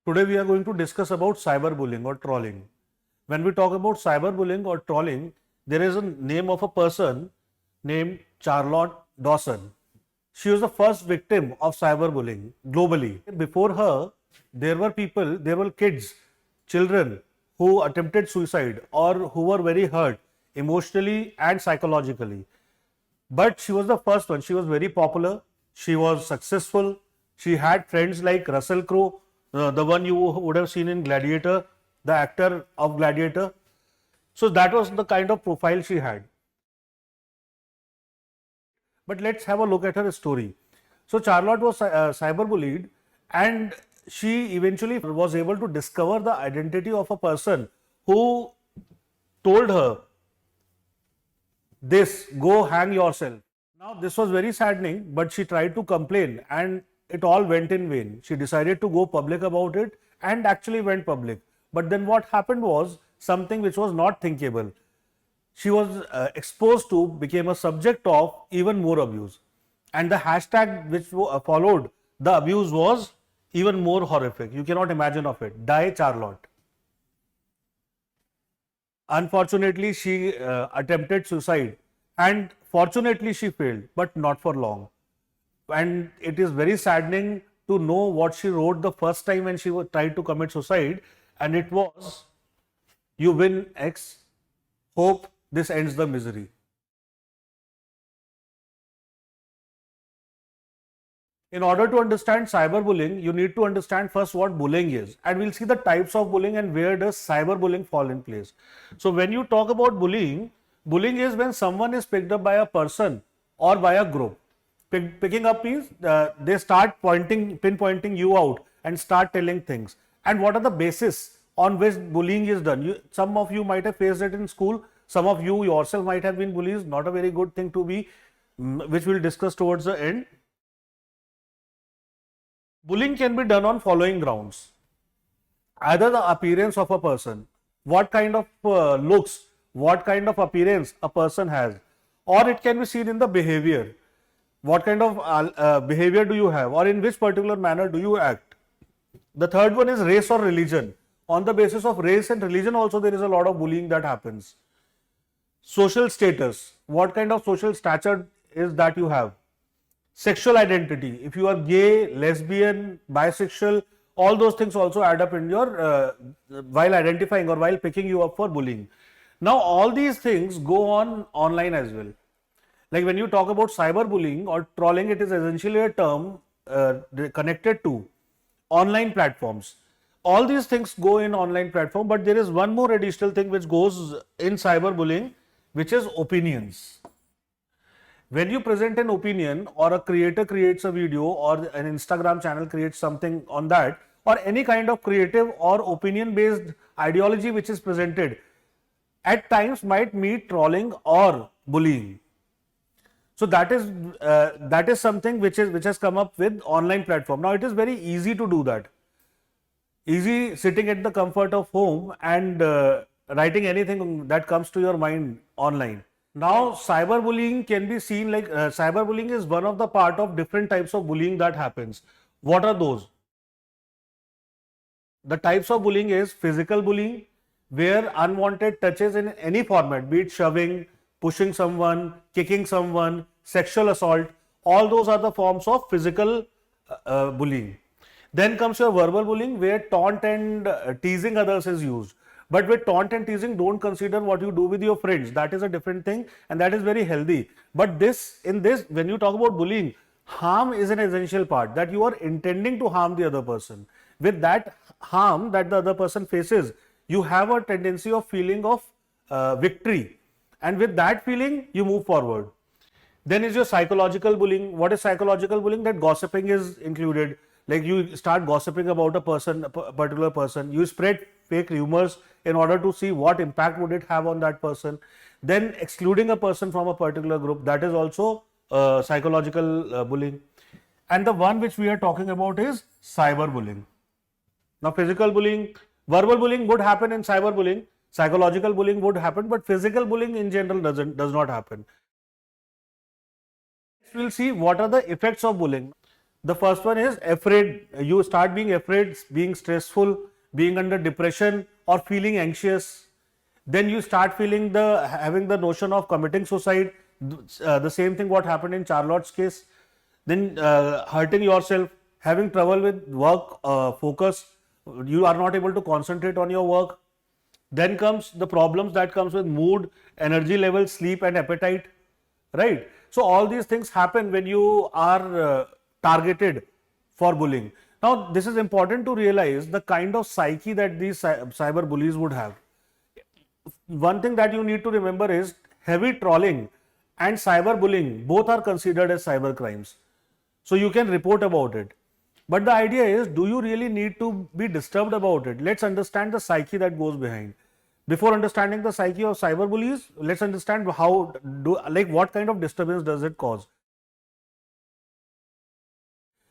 Today we are going to discuss about cyberbullying or trolling. When we talk about cyberbullying or trolling, there is a name of a person named Charlotte Dawson. She was the first victim of cyberbullying globally. Before her, there were kids, children who attempted suicide or who were very hurt emotionally and psychologically. But she was the first one. She was very popular. She was successful. She had friends like Russell Crowe, the one you would have seen in Gladiator, the actor of Gladiator. So that was the kind of profile she had. But let's have a look at her story. So Charlotte was cyberbullied, and she eventually was able to discover the identity of a person who told her this, go hang yourself. Now this was very saddening, but she tried to complain and it all went in vain. She decided to go public about it and actually went public. But then what happened was something which was not thinkable. She was exposed to, became a subject of even more abuse. And the hashtag which followed the abuse was even more horrific. You cannot imagine of it. Die Charlotte. Unfortunately, she attempted suicide and fortunately she failed, but not for long. And it is very saddening to know what she wrote the first time when she tried to commit suicide, and it was, you win X, hope this ends the misery. In order to understand cyberbullying, you need to understand first what bullying is, and we'll see the types of bullying and where does cyberbullying fall in place. So when you talk about bullying, bullying is when someone is picked up by a person or by a group. Picking up means they start pinpointing you out and start telling things. And what are the basis on which bullying is done? Some of you might have faced it in school. Some of you yourself might have been bullies. Not a very good thing to be, which we'll discuss towards the end. Bullying can be done on following grounds. Either the appearance of a person, what kind of looks, what kind of appearance a person has, or it can be seen in the behavior. What kind of behavior do you have, or in which particular manner do you act? The third one is race or religion. On the basis of race and religion also there is a lot of bullying that happens. Social status. What kind of social stature is that you have? Sexual identity. If you are gay, lesbian, bisexual, all those things also add up in your while identifying or while picking you up for bullying. Now all these things go on online as well. Like when you talk about cyberbullying or trolling, it is essentially a term connected to online platforms. All these things go in online platform, but there is one more additional thing which goes in cyberbullying, which is opinions. When you present an opinion, or a creator creates a video, or an Instagram channel creates something on that, or any kind of creative or opinion based ideology which is presented, at times might meet trolling or bullying. So that is something which has come up with online platform. Now it is very easy to do that. Easy sitting at the comfort of home and writing anything that comes to your mind online. Now cyberbullying can be seen like cyberbullying is one of the part of different types of bullying that happens. What are those? The types of bullying is physical bullying, where unwanted touches in any format, be it shoving, pushing someone, kicking someone, sexual assault, all those are the forms of physical bullying. Then comes your verbal bullying, where taunt and teasing others is used. But with taunt and teasing, don't consider what you do with your friends. That is a different thing and that is very healthy. But when you talk about bullying, harm is an essential part, that you are intending to harm the other person. With that harm that the other person faces, you have a tendency of feeling of victory. And with that feeling, you move forward. Then is your psychological bullying. What is psychological bullying? That gossiping is included. Like you start gossiping about a particular person. You spread fake rumors in order to see what impact would it have on that person. Then excluding a person from a particular group. That is also psychological bullying. And the one which we are talking about is cyberbullying. Now physical bullying, verbal bullying would happen in cyberbullying. Psychological bullying would happen, but physical bullying in general does not happen. We'll see what are the effects of bullying. The first one is afraid. You start being afraid, being stressful, being under depression or feeling anxious. Then you start having the notion of committing suicide. The same thing what happened in Charlotte's case. Then hurting yourself, having trouble with work focus. You are not able to concentrate on your work. Then comes the problems that comes with mood, energy level, sleep and appetite, right? So all these things happen when you are targeted for bullying. Now this is important to realize the kind of psyche that these cyber bullies would have. One thing that you need to remember is heavy trolling and cyber bullying both are considered as cyber crimes. So you can report about it. But the idea is, do you really need to be disturbed about it? Let's understand the psyche that goes behind. Before understanding the psyche of cyber bullies, let's understand what kind of disturbance does it cause.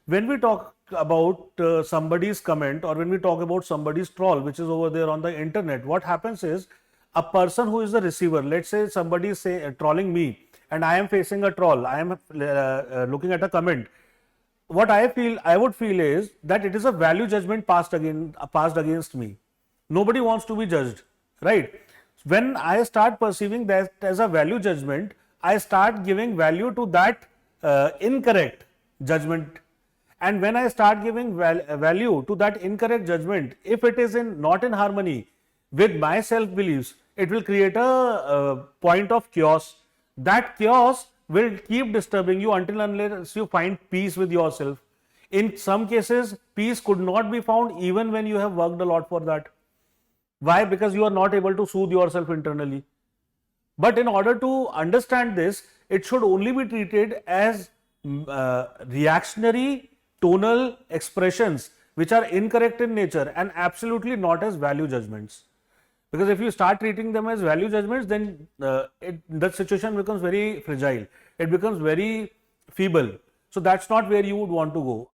When we talk about somebody's comment or when we talk about somebody's troll, which is over there on the internet, what happens is a person who is the receiver, let's say somebody is trolling me and I am facing a troll, I am looking at a comment. What I would feel is that it is a value judgment passed against me. Nobody wants to be judged, right? When I start perceiving that as a value judgment, I start giving value to that incorrect judgment. And when I start giving value to that incorrect judgment, if it is not in harmony with my self beliefs, it will create a point of chaos. That chaos will keep disturbing you until unless you find peace with yourself. In some cases, peace could not be found even when you have worked a lot for that. Why? Because you are not able to soothe yourself internally. But in order to understand this, it should only be treated as reactionary tonal expressions which are incorrect in nature and absolutely not as value judgments. Because if you start treating them as value judgments, then the situation becomes very fragile. It becomes very feeble. So that's not where you would want to go.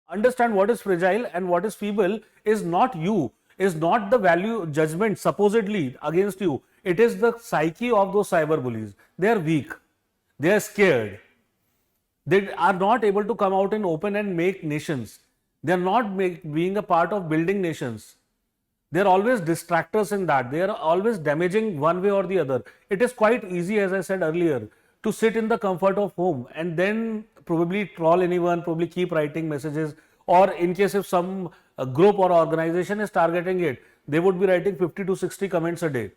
Understand what is fragile and what is feeble is not you, is not the value judgment supposedly against you. It is the psyche of those cyber bullies. They are weak. They are scared. They are not able to come out in open and make nations. They are not being a part of building nations. They are always distractors in that. They are always damaging one way or the other. It is quite easy, as I said earlier, to sit in the comfort of home and then probably troll anyone, probably keep writing messages, or in case if some group or organization is targeting it, they would be writing 50 to 60 comments a day,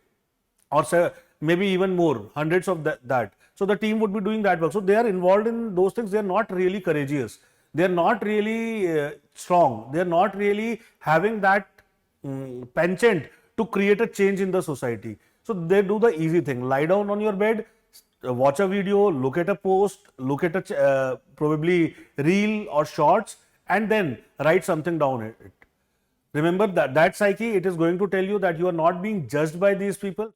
or maybe even more, hundreds of that. So the team would be doing that work. So they are involved in those things. They are not really courageous. They are not really strong. They are not really having that penchant to create a change in the society. So they do the easy thing: lie down on your bed, watch a video, look at a post, look at a probably reel or shorts, and then write something down it. Remember that psyche, it is going to tell you that you are not being judged by these people.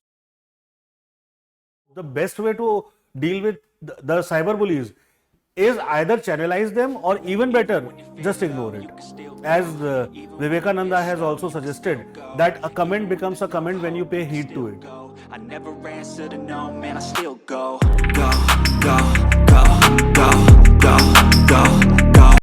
The best way to deal with the cyber bullies is either channelize them or even better, just ignore it. As Vivekananda has also suggested, that a comment becomes a comment when you pay heed to it. I never answer to no, man, I still go, go, go, go, go, go, go.